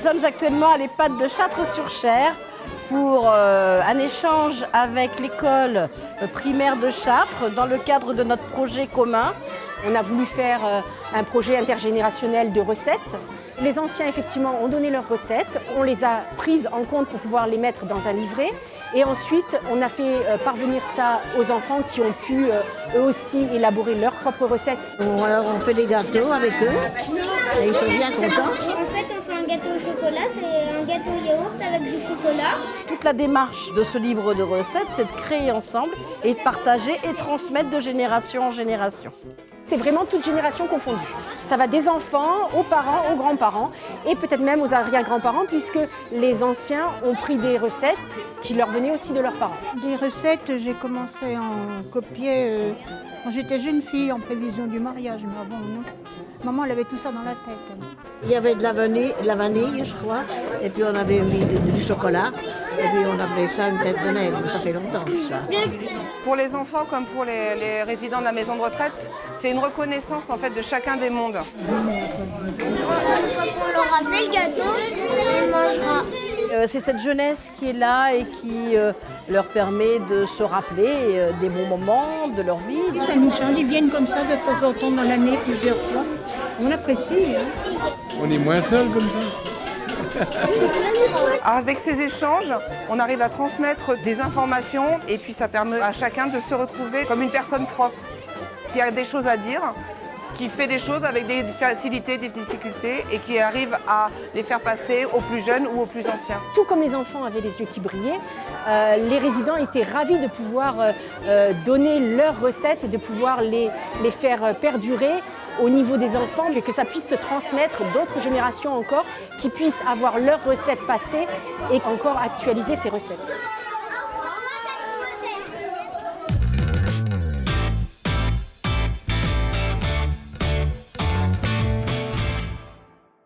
sommes actuellement à l'EHPAD de Châtres-sur-Cher pour un échange avec l'école primaire de Châtres dans le cadre de notre projet commun. On a voulu faire un projet intergénérationnel de recettes. Les anciens, effectivement, ont donné leurs recettes. On les a prises en compte pour pouvoir les mettre dans un livret. Et ensuite, on a fait parvenir ça aux enfants qui ont pu eux aussi élaborer leurs propres recettes. Alors on fait des gâteaux avec eux et ils sont bien contents. En fait, on fait un gâteau au chocolat, c'est un gâteau yaourt avec du chocolat. Toute la démarche de ce livre de recettes, c'est de créer ensemble et de partager et transmettre de génération en génération. C'est vraiment toute génération confondue. Ça va des enfants aux parents, aux grands-parents et peut-être même aux arrière-grands-parents puisque les anciens ont pris des recettes qui leur venaient aussi de leurs parents. Des recettes, j'ai commencé à en copier quand j'étais jeune fille en prévision du mariage. Mais avant, non. Maman, elle avait tout ça dans la tête. Il y avait de la vanille, je crois, et puis on avait mis du chocolat, et puis on appelait ça une tête de nègre, ça fait longtemps ça. Pour les enfants comme pour les résidents de la maison de retraite, c'est une reconnaissance en fait de chacun des mondes. Une fois qu'on leur a fait le gâteau, on mangera. C'est cette jeunesse qui est là et qui leur permet de se rappeler des bons moments de leur vie. Et ça nous change, ils viennent comme ça de temps en temps dans l'année, plusieurs fois. On apprécie. On est moins seul comme ça. Avec ces échanges, on arrive à transmettre des informations et puis ça permet à chacun de se retrouver comme une personne propre, qui a des choses à dire, qui fait des choses avec des facilités, des difficultés et qui arrive à les faire passer aux plus jeunes ou aux plus anciens. Tout comme les enfants avaient les yeux qui brillaient, les résidents étaient ravis de pouvoir donner leurs recettes et de pouvoir les faire perdurer au niveau des enfants, mais que ça puisse se transmettre d'autres générations encore, qui puissent avoir leurs recettes passées et encore actualiser ces recettes.